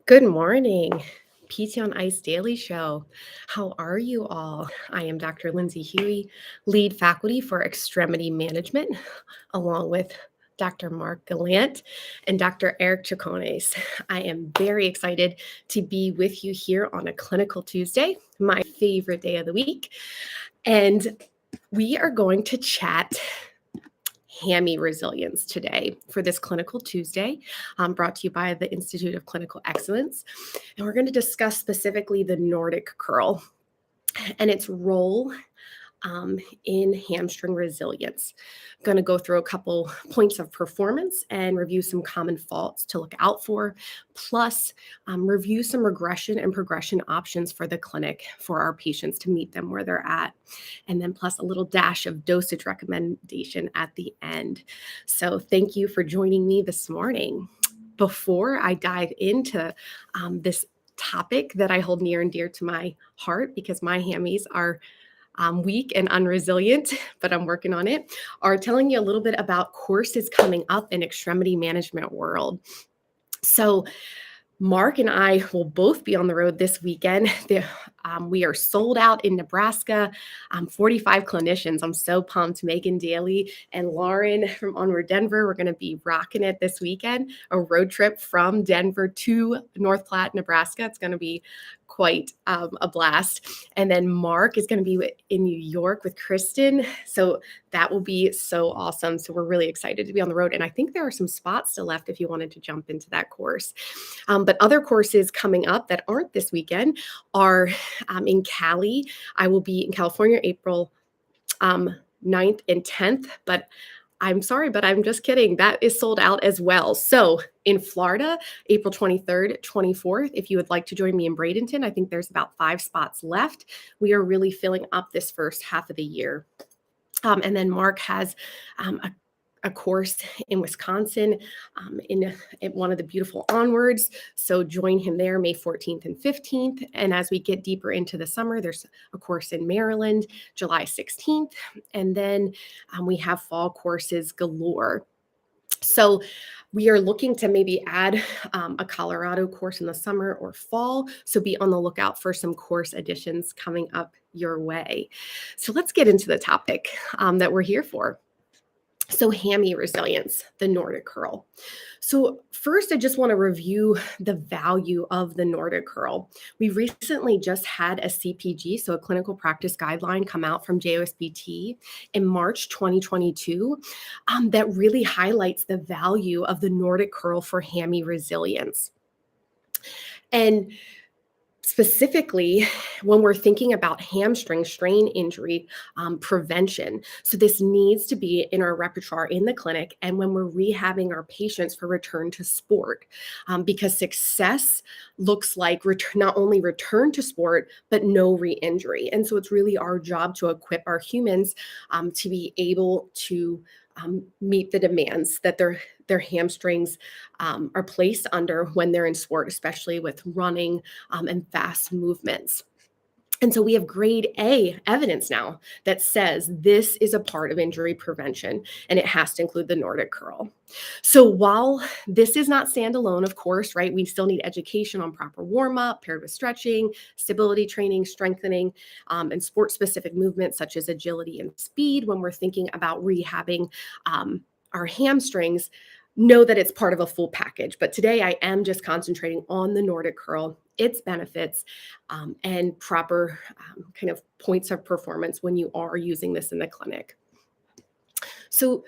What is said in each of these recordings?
Good morning, PT on Ice Daily Show. How are you all? I am Dr. Lindsay Huey, lead faculty for extremity management, along with Dr. Mark Gallant and Dr. Eric Chacones. I am very excited to be with you here on a Clinical Tuesday, my favorite day of the week. And we are going to chat hammy resilience today for this Clinical Tuesday, brought to you by the Institute of Clinical Excellence. And we're going to discuss specifically the Nordic curl and its role in hamstring resilience. I'm going to go through a couple points of performance and review some common faults to look out for, plus review some regression and progression options for the clinic for our patients to meet them where they're at, and then plus a little dash of dosage recommendation at the end. So thank you for joining me this morning. Before I dive into this topic that I hold near and dear to my heart, because my hammies are weak and unresilient, but I'm working on it, are telling you a little bit about courses coming up in extremity management world. So Mark and I will both be on the road this weekend. We are sold out in Nebraska. 45 clinicians. I'm so pumped. Megan Daly and Lauren from Onward Denver. We're going to be rocking it this weekend. A road trip from Denver to North Platte, Nebraska. It's going to be quite a blast. And then Mark is going to be in New York with Kristen. So that will be so awesome. So we're really excited to be on the road. And I think there are some spots still left if you wanted to jump into that course. But other courses coming up that aren't this weekend are in Cali. I will be in California April 9th and 10th, but I'm sorry, but I'm just kidding. That is sold out as well. So in Florida, April 23rd, 24th, if you would like to join me in Bradenton, I think there's about 5 spots left. We are really filling up this first half of the year. And then Mark has a course in Wisconsin in one of the beautiful Onwards. So join him there May 14th and 15th. And as we get deeper into the summer, there's a course in Maryland, July 16th. And then we have fall courses galore. So we are looking to maybe add a Colorado course in the summer or fall. So be on the lookout for some course additions coming up your way. So let's get into the topic that we're here for. So hammy resilience, the Nordic curl. So first, I just want to review the value of the Nordic curl. We recently just had a CPG, so a clinical practice guideline, come out from JOSBT in March 2022 that really highlights the value of the Nordic curl for hammy resilience. And specifically, when we're thinking about hamstring strain injury prevention. So this needs to be in our repertoire in the clinic and when we're rehabbing our patients for return to sport, because success looks like not only return to sport, but no re-injury. And so it's really our job to equip our humans to be able to meet the demands that their hamstrings are placed under when they're in sport, especially with running and fast movements. And so we have grade A evidence now that says this is a part of injury prevention and it has to include the Nordic curl. So while this is not standalone, of course, right, we still need education on proper warm up paired with stretching, stability training, strengthening, and sport specific movements such as agility and speed when we're thinking about rehabbing our hamstrings. Know that it's part of a full package. But today I am just concentrating on the Nordic curl, its benefits, and proper kind of points of performance when you are using this in the clinic. So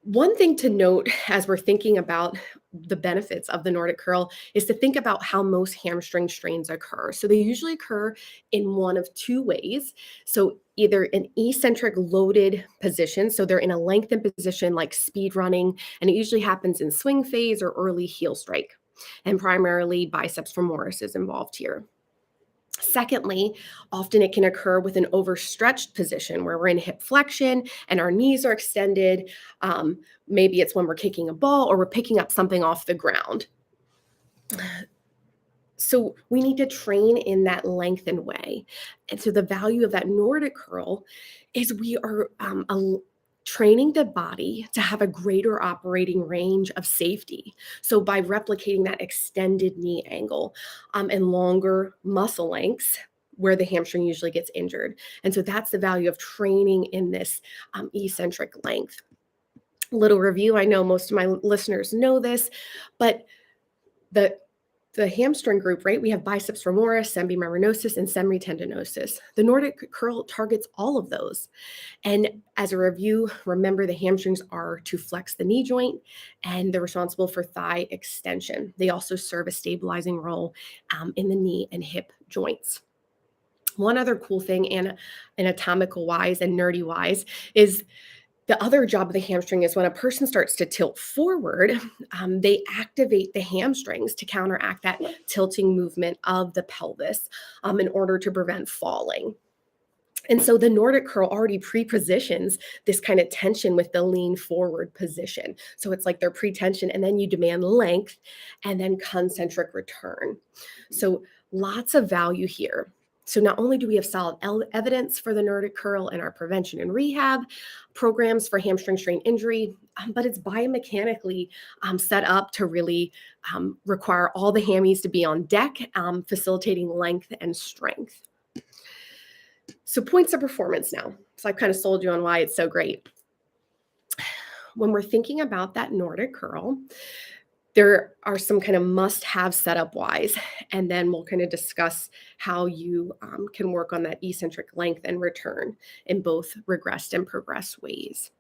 one thing to note as we're thinking about the benefits of the Nordic curl is to think about how most hamstring strains occur. So they usually occur in one of 2 ways. So either an eccentric loaded position, so they're in a lengthened position like speed running, and it usually happens in swing phase or early heel strike. And primarily biceps femoris is involved here. Secondly, often it can occur with an overstretched position where we're in hip flexion and our knees are extended. Maybe it's when we're kicking a ball or we're picking up something off the ground. So we need to train in that lengthened way. And so the value of that Nordic curl is we are training the body to have a greater operating range of safety. So by replicating that extended knee angle and longer muscle lengths where the hamstring usually gets injured. And so that's the value of training in this eccentric length. Little review, I know most of my listeners know this, but the the hamstring group, right? We have biceps femoris, semimembranosus, and semitendinosus. The Nordic curl targets all of those. And as a review, remember the hamstrings are to flex the knee joint and they're responsible for thigh extension. They also serve a stabilizing role in the knee and hip joints. One other cool thing, and anatomical wise and nerdy wise, is the other job of the hamstring is when a person starts to tilt forward, they activate the hamstrings to counteract that tilting movement of the pelvis in order to prevent falling. And so the Nordic curl already pre-positions this kind of tension with the lean forward position. So it's like they're pre-tension, and then you demand length and then concentric return. So lots of value here. So not only do we have solid evidence for the Nordic curl in our prevention and rehab programs for hamstring strain injury, but it's biomechanically set up to really require all the hammies to be on deck, facilitating length and strength. So points of performance now. So I've kind of sold you on why it's so great. When we're thinking about that Nordic curl, there are some kind of must-have setup wise, and then we'll kind of discuss how you can work on that eccentric length and return in both regressed and progressed ways.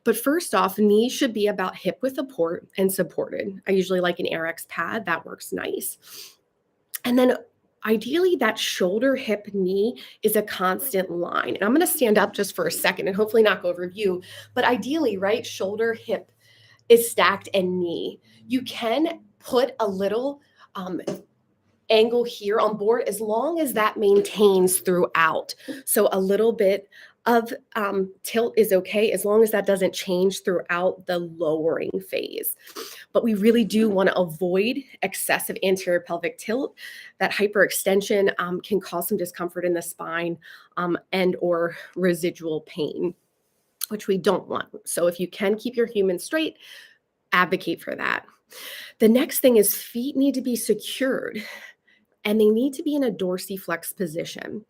But first off, knees should be about hip width apart and supported. I usually like an RX pad, that works nice. And then ideally that shoulder hip knee is a constant line. And I'm going to stand up just for a second and hopefully not go over view, but ideally, right, shoulder hip is stacked and knee. You can put a little angle here on board as long as that maintains throughout. So a little bit of tilt is okay as long as that doesn't change throughout the lowering phase. But we really do want to avoid excessive anterior pelvic tilt. That hyperextension can cause some discomfort in the spine and or residual pain, which we don't want. So if you can keep your human straight, advocate for that. The next thing is feet need to be secured and they need to be in a dorsiflex position.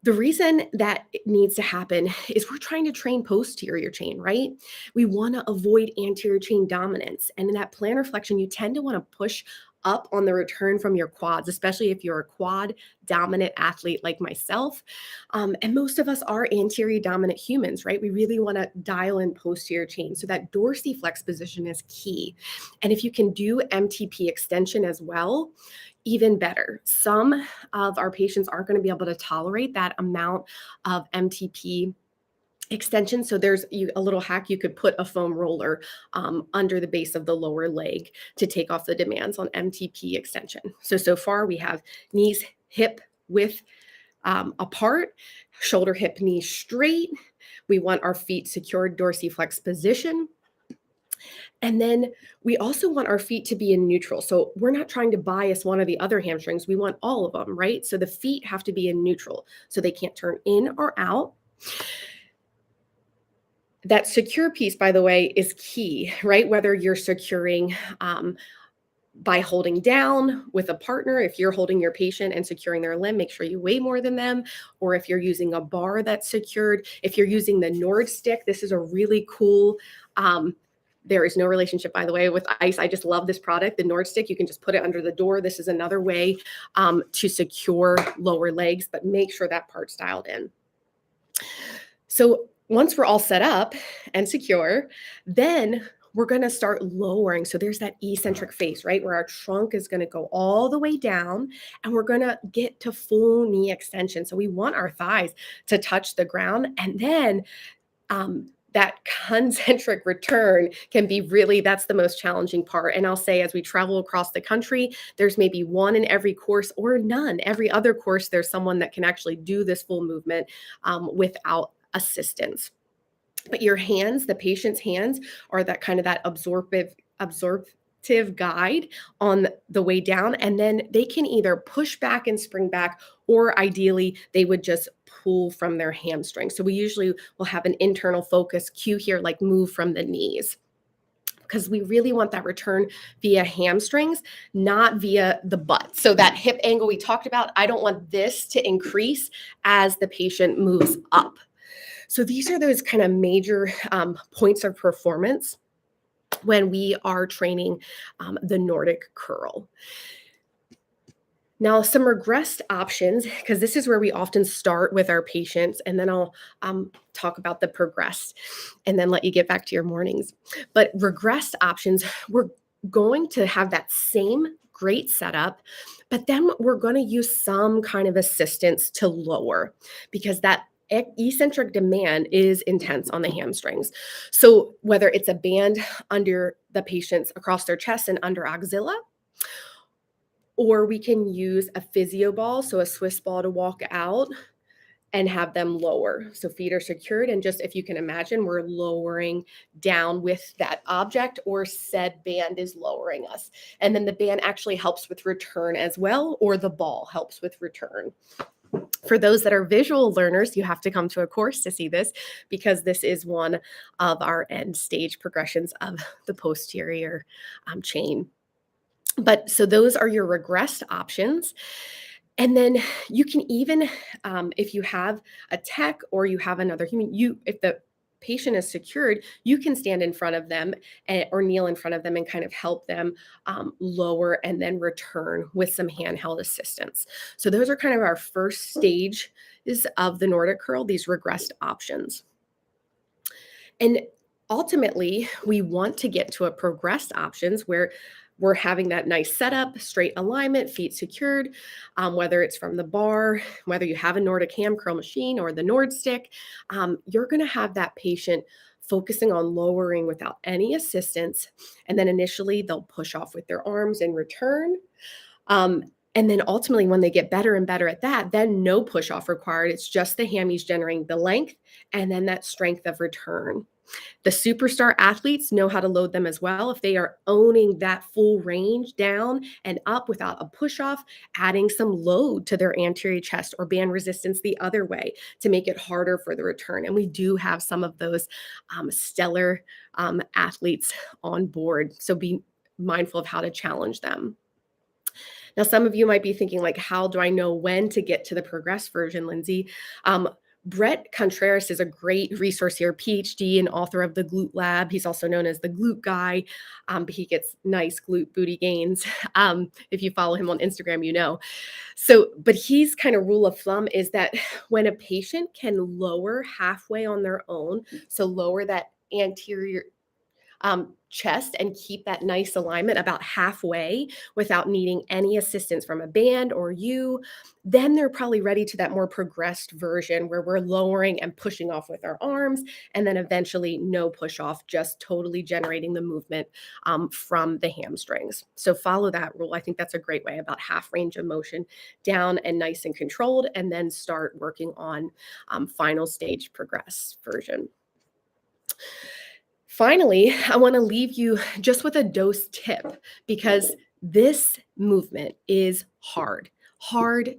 The reason that it needs to happen is we're trying to train posterior chain, right? We want to avoid anterior chain dominance. And in that plantar flexion, you tend to want to push up on the return from your quads, especially if you're a quad dominant athlete like myself. And most of us are anterior dominant humans, right? We really want to dial in posterior chain. So that dorsiflex position is key. And if you can do MTP extension as well, even better. Some of our patients aren't going to be able to tolerate that amount of MTP extension. So there's a little hack. You could put a foam roller under the base of the lower leg to take off the demands on MTP extension. So far we have knees hip width apart, shoulder hip knee straight. We want our feet secured dorsiflex position. And then we also want our feet to be in neutral. So we're not trying to bias one of the other hamstrings. We want all of them, right? So the feet have to be in neutral. So they can't turn in or out. That secure piece, by the way, is key, right? Whether you're securing by holding down with a partner, if you're holding your patient and securing their limb, make sure you weigh more than them. Or if you're using a bar that's secured, if you're using the Nordic, this is a really cool, there is no relationship, by the way, with ice. I just love this product, the Nordic. You can just put it under the door. This is another way to secure lower legs, but make sure that part's dialed in. So once we're all set up and secure, then we're going to start lowering. So there's that eccentric face, right? Where our trunk is going to go all the way down and we're going to get to full knee extension. So we want our thighs to touch the ground. And then that concentric return can be really, that's the most challenging part. And I'll say as we travel across the country, there's maybe one in every course or none. Every other course, there's someone that can actually do this full movement without assistance. But your hands, the patient's hands, are that kind of that absorptive guide on the way down, and then they can either push back and spring back, or ideally they would just pull from their hamstring. So we usually will have an internal focus cue here, like move from the knees, because we really want that return via hamstrings, not via the butt. So that hip angle we talked about, I don't want this to increase as the patient moves up. So these are those kind of major points of performance when we are training the Nordic curl. Now, some regressed options, because this is where we often start with our patients, and then I'll talk about the progressed and then let you get back to your mornings. But regressed options, we're going to have that same great setup, but then we're going to use some kind of assistance to lower, because that eccentric demand is intense on the hamstrings. So whether it's a band under the patients across their chest and under axilla, or we can use a physio ball, so a Swiss ball to walk out and have them lower. So feet are secured, and just if you can imagine, we're lowering down with that object, or said band is lowering us. And then the band actually helps with return as well, or the ball helps with return. For those that are visual learners, you have to come to a course to see this, because this is one of our end stage progressions of the posterior chain. But so those are your regressed options. And then you can even, if you have a tech or you have another human, if the patient is secured, you can stand in front of them or kneel in front of them and kind of help them lower and then return with some handheld assistance. So those are kind of our first stages of the Nordic curl, these regressed options. And ultimately, we want to get to a progressed options where we're having that nice setup, straight alignment, feet secured, whether it's from the bar, whether you have a Nordic ham curl machine or the Nord stick, you're going to have that patient focusing on lowering without any assistance. And then initially they'll push off with their arms in return. And then ultimately, when they get better and better at that, then no push off required. It's just the hammies generating the length and then that strength of return. The superstar athletes know how to load them as well. If they are owning that full range down and up without a push off, adding some load to their anterior chest or band resistance the other way to make it harder for the return. And we do have some of those stellar athletes on board. So be mindful of how to challenge them. Now, some of you might be thinking, like, how do I know when to get to the progressed version, Lindsay? Brett Contreras is a great resource here, PhD and author of the Glute Lab. He's also known as the Glute Guy. He gets nice glute booty gains. If you follow him on Instagram, you know. So, but he's kind of rule of thumb is that when a patient can lower halfway on their own, so lower that anterior chest and keep that nice alignment about halfway without needing any assistance from a band or you, then they're probably ready to that more progressed version where we're lowering and pushing off with our arms, and then eventually no push off, just totally generating the movement from the hamstrings. So follow that rule. I think that's a great way, about half range of motion down and nice and controlled, and then start working on final stage progress version. Finally, I want to leave you just with a dose tip, because this movement is hard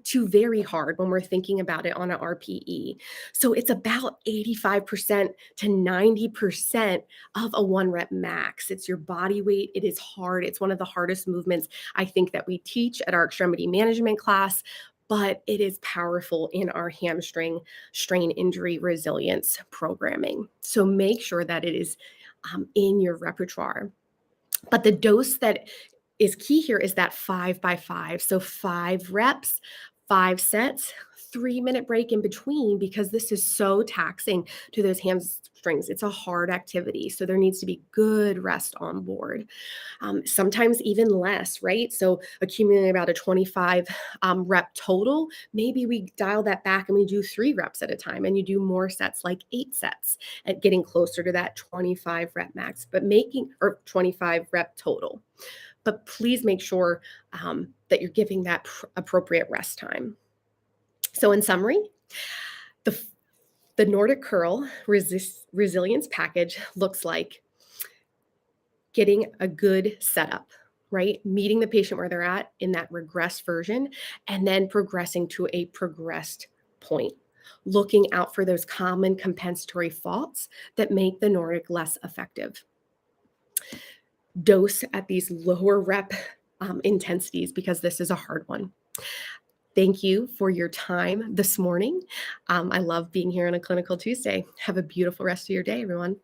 to very hard when we're thinking about it on an RPE. So it's about 85% to 90% of a 1 rep max. It's your body weight. It is hard. It's one of the hardest movements I think that we teach at our extremity management class, but it is powerful in our hamstring strain injury resilience programming. So make sure that it is in your repertoire. But the dose that is key here is that 5 by 5. So 5 reps, 5 sets, 3-minute break in between, because this is so taxing to those hamstrings. It's a hard activity. So there needs to be good rest on board. Sometimes even less, right? So accumulating about a 25 rep total, maybe we dial that back and we do 3 reps at a time, and you do more sets, like 8 sets, at getting closer to that 25 rep max, but 25 rep total. But please make sure that you're giving that appropriate rest time. So in summary, the Nordic curl resilience package looks like getting a good setup, right? Meeting the patient where they're at in that regress version, and then progressing to a progressed point. Looking out for those common compensatory faults that make the Nordic less effective. Dose at these lower rep intensities because this is a hard one. Thank you for your time this morning. I love being here on a Clinical Tuesday. Have a beautiful rest of your day, everyone.